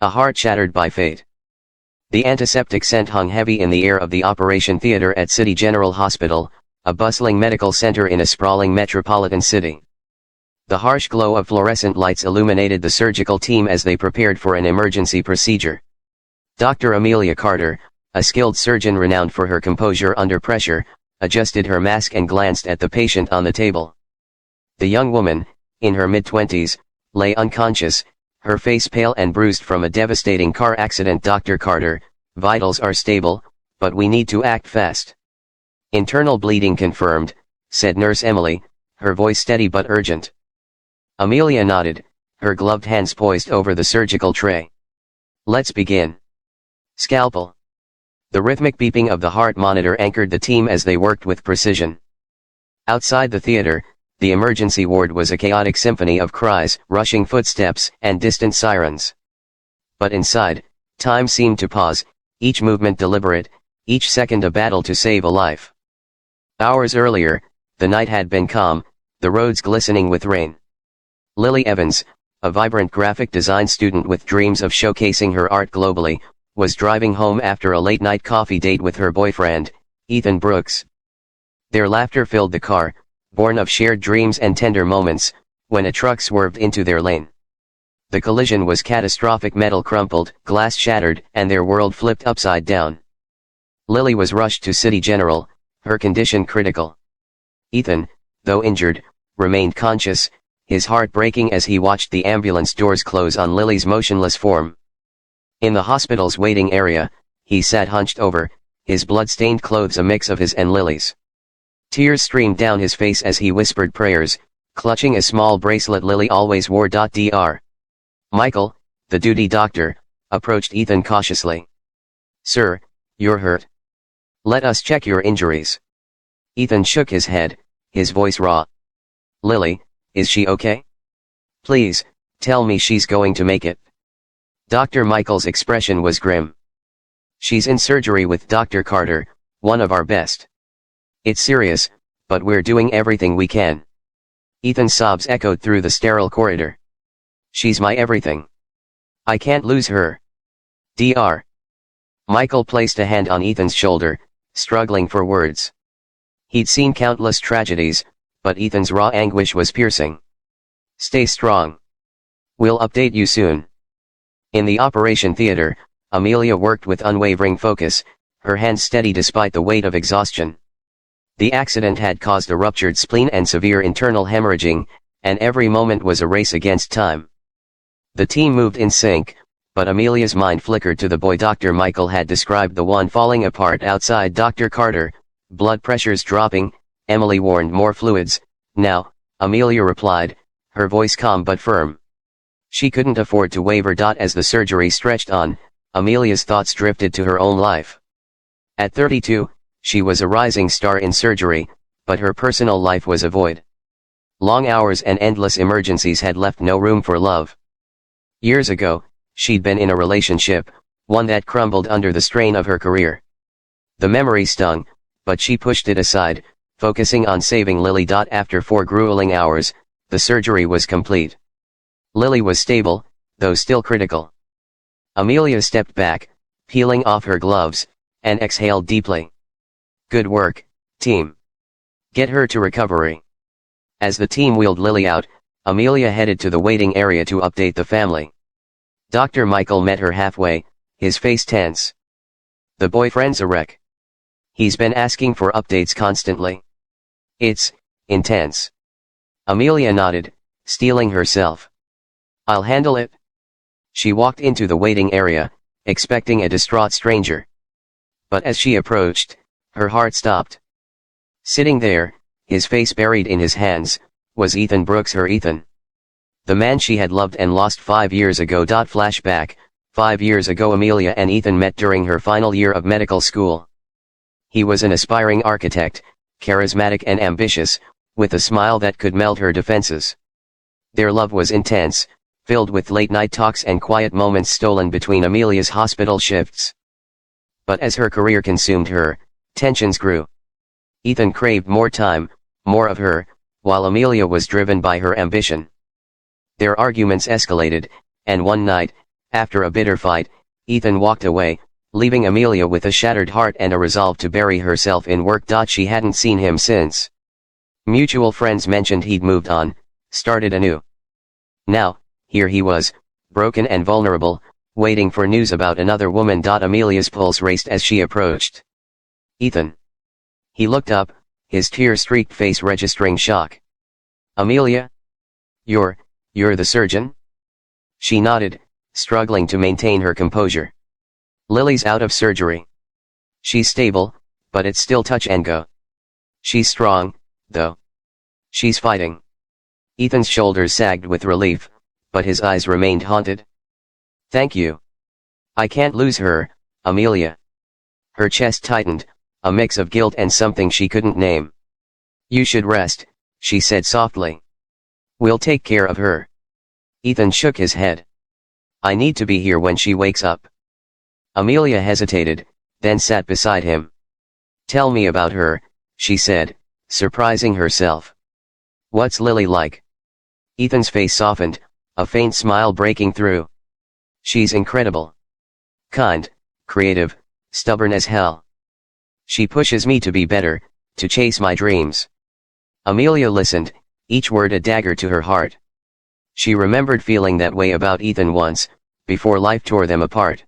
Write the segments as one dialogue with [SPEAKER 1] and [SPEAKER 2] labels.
[SPEAKER 1] A heart shattered by fate. The antiseptic scent hung heavy in the air of the operation theater at City General Hospital, a bustling medical center in a sprawling metropolitan city. The harsh glow of fluorescent lights illuminated the surgical team as they prepared for an emergency procedure. Dr. Amelia Carter, a skilled surgeon renowned for her composure under pressure, adjusted her mask and glanced at the patient on the table. The young woman, in her mid-20s, lay unconscious, her face pale and bruised from a devastating car accident. Dr. Carter, vitals are stable, but we need to act fast. Internal bleeding confirmed, said Nurse Emily, her voice steady but urgent. Amelia nodded, her gloved hands poised over the surgical tray. Let's begin. Scalpel. The rhythmic beeping of the heart monitor anchored the team as they worked with precision. Outside the theater, the emergency ward was a chaotic symphony of cries, rushing footsteps, and distant sirens. But inside, time seemed to pause, each movement deliberate, each second a battle to save a life. Hours earlier, the night had been calm, the roads glistening with rain. Lily Evans, a vibrant graphic design student with dreams of showcasing her art globally, was driving home after a late-night coffee date with her boyfriend, Ethan Brooks. Their laughter filled the car, born of shared dreams and tender moments, when a truck swerved into their lane. The collision was catastrophic. Metal crumpled, glass shattered, and their world flipped upside down. Lily was rushed to City General, her condition critical. Ethan, though injured, remained conscious, his heart breaking as he watched the ambulance doors close on Lily's motionless form. In the hospital's waiting area, he sat hunched over, his blood-stained clothes a mix of his and Lily's. Tears streamed down his face as he whispered prayers, clutching a small bracelet Lily always wore. Dr. Michael, the duty doctor, approached Ethan cautiously. Sir, you're hurt. Let us check your injuries. Ethan shook his head, his voice raw. Lily, is she okay? Please, tell me she's going to make it. Dr. Michael's expression was grim. She's in surgery with Dr. Carter, one of our best. It's serious, but we're doing everything we can. Ethan's sobs echoed through the sterile corridor. She's my everything. I can't lose her. Dr. Michael placed a hand on Ethan's shoulder, struggling for words. He'd seen countless tragedies, but Ethan's raw anguish was piercing. Stay strong. We'll update you soon. In the operation theater, Amelia worked with unwavering focus, her hands steady despite the weight of exhaustion. The accident had caused a ruptured spleen and severe internal hemorrhaging, and every moment was a race against time. The team moved in sync, but Amelia's mind flickered to the boy Dr. Michael had described, the one falling apart outside Dr. Carter, blood pressures dropping. Emily warned, more fluids, now, Amelia replied, her voice calm but firm. She couldn't afford to waver. As the surgery stretched on, Amelia's thoughts drifted to her own life. At 32, she was a rising star in surgery, but her personal life was a void. Long hours and endless emergencies had left no room for love. Years ago, she'd been in a relationship, one that crumbled under the strain of her career. The memory stung, but she pushed it aside, focusing on saving Lily. After 4 grueling hours, the surgery was complete. Lily was stable, though still critical. Amelia stepped back, peeling off her gloves, and exhaled deeply. Good work, team. Get her to recovery. As the team wheeled Lily out, Amelia headed to the waiting area to update the family. Dr. Michael met her halfway, his face tense. The boyfriend's a wreck. He's been asking for updates constantly. It's intense. Amelia nodded, steeling herself. I'll handle it. She walked into the waiting area, expecting a distraught stranger. But as she approached, her heart stopped. Sitting there, his face buried in his hands, was Ethan Brooks, her Ethan. The man she had loved and lost 5 years ago. Flashback, 5 years ago Amelia and Ethan met during her final year of medical school. He was an aspiring architect, charismatic and ambitious, with a smile that could melt her defenses. Their love was intense, filled with late-night talks and quiet moments stolen between Amelia's hospital shifts. But as her career consumed her, tensions grew. Ethan craved more time, more of her, while Amelia was driven by her ambition. Their arguments escalated, and one night, After a bitter fight, Ethan walked away, leaving Amelia with a shattered heart and a resolve to bury herself in work. She hadn't seen him since. Mutual friends mentioned he'd moved on, started anew. Now, here he was, broken and vulnerable, waiting for news about another woman. Amelia's pulse raced as she approached. Ethan. He looked up, his tear-streaked face registering shock. Amelia? You're the surgeon? She nodded, struggling to maintain her composure. Lily's out of surgery. She's stable, but it's still touch and go. She's strong, though. She's fighting. Ethan's shoulders sagged with relief, but his eyes remained haunted. Thank you. I can't lose her, Amelia. Her chest tightened, a mix of guilt and something she couldn't name. You should rest, she said softly. We'll take care of her. Ethan shook his head. I need to be here when she wakes up. Amelia hesitated, then sat beside him. Tell me about her, she said, surprising herself. What's Lily like? Ethan's face softened, a faint smile breaking through. She's incredible. Kind, creative, stubborn as hell. She pushes me to be better, to chase my dreams. Amelia listened, each word a dagger to her heart. She remembered feeling that way about Ethan once, before life tore them apart.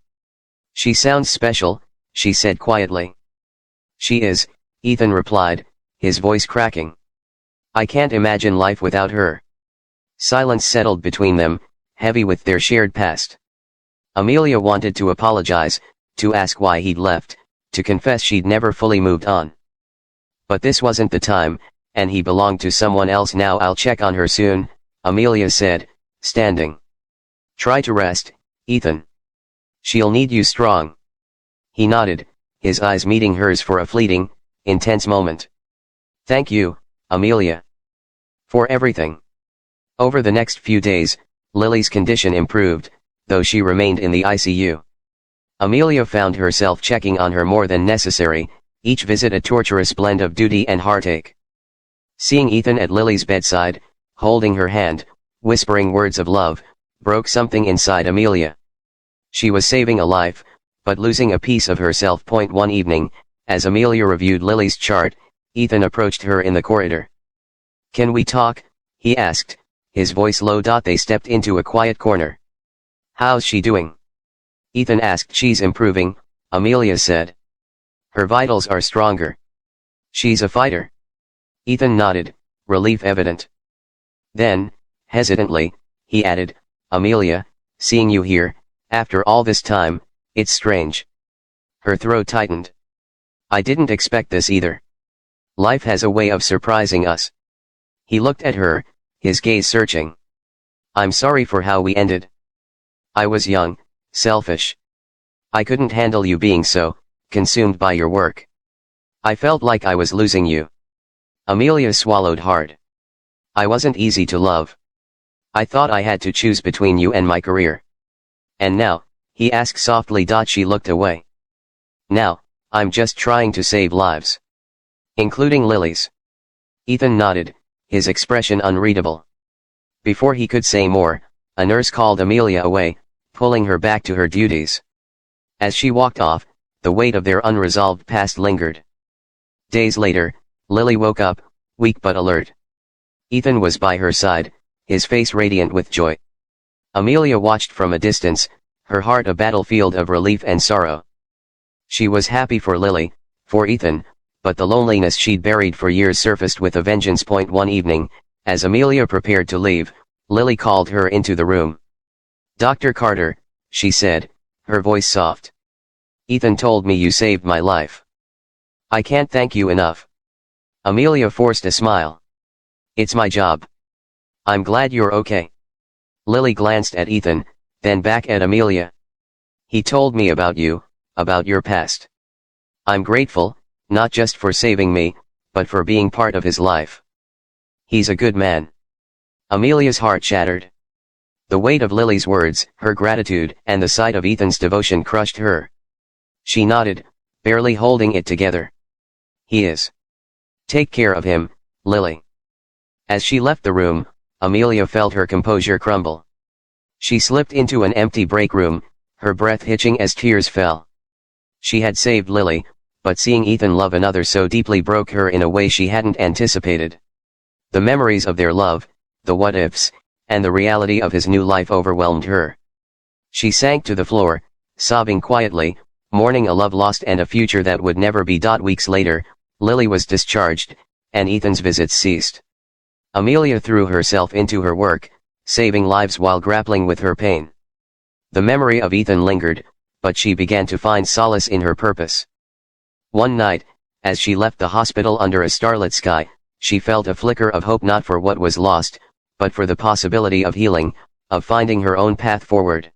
[SPEAKER 1] She sounds special, she said quietly. She is, Ethan replied, his voice cracking. I can't imagine life without her. Silence settled between them, heavy with their shared past. Amelia wanted to apologize, to ask why he'd left, to confess she'd never fully moved on. But this wasn't the time, and he belonged to someone else now. I'll check on her soon, Amelia said, standing. Try to rest, Ethan. She'll need you strong. He nodded, his eyes meeting hers for a fleeting, intense moment. Thank you, Amelia. For everything. Over the next few days, Lily's condition improved, though she remained in the ICU. Amelia found herself checking on her more than necessary, each visit a torturous blend of duty and heartache. Seeing Ethan at Lily's bedside, holding her hand, whispering words of love, broke something inside Amelia. She was saving a life, but losing a piece of herself. One evening, as Amelia reviewed Lily's chart, Ethan approached her in the corridor. Can we talk? He asked, his voice low. They stepped into a quiet corner. How's she doing? Ethan asked. She's improving, Amelia said. Her vitals are stronger. She's a fighter. Ethan nodded, relief evident. Then, hesitantly, he added, Amelia, seeing you here, after all this time, it's strange. Her throat tightened. I didn't expect this either. Life has a way of surprising us. He looked at her, his gaze searching. I'm sorry for how we ended. I was young, selfish. I couldn't handle you being so consumed by your work. I felt like I was losing you. Amelia swallowed hard. I wasn't easy to love. I thought I had to choose between you and my career. And now, he asked softly. She looked away. Now, I'm just trying to save lives. Including Lily's. Ethan nodded, his expression unreadable. Before he could say more, a nurse called Amelia away, pulling her back to her duties. As she walked off, the weight of their unresolved past lingered. Days later, Lily woke up, weak but alert. Ethan was by her side, his face radiant with joy. Amelia watched from a distance, her heart a battlefield of relief and sorrow. She was happy for Lily, for Ethan, but the loneliness she'd buried for years surfaced with a vengeance. One evening, as Amelia prepared to leave, Lily called her into the room. Dr. Carter, she said, her voice soft. Ethan told me you saved my life. I can't thank you enough. Amelia forced a smile. It's my job. I'm glad you're okay. Lily glanced at Ethan, then back at Amelia. He told me about you, about your past. I'm grateful, not just for saving me, but for being part of his life. He's a good man. Amelia's heart shattered. The weight of Lily's words, her gratitude, and the sight of Ethan's devotion crushed her. She nodded, barely holding it together. He is. Take care of him, Lily. As she left the room, Amelia felt her composure crumble. She slipped into an empty break room, her breath hitching as tears fell. She had saved Lily, but seeing Ethan love another so deeply broke her in a way she hadn't anticipated. The memories of their love, the what-ifs, and the reality of his new life overwhelmed her. She sank to the floor, sobbing quietly, mourning a love lost and a future that would never be. Weeks later, Lily was discharged, and Ethan's visits ceased. Amelia threw herself into her work, saving lives while grappling with her pain. The memory of Ethan lingered, but she began to find solace in her purpose. One night, as she left the hospital under a starlit sky, she felt a flicker of hope, not for what was lost, but for the possibility of healing, of finding her own path forward.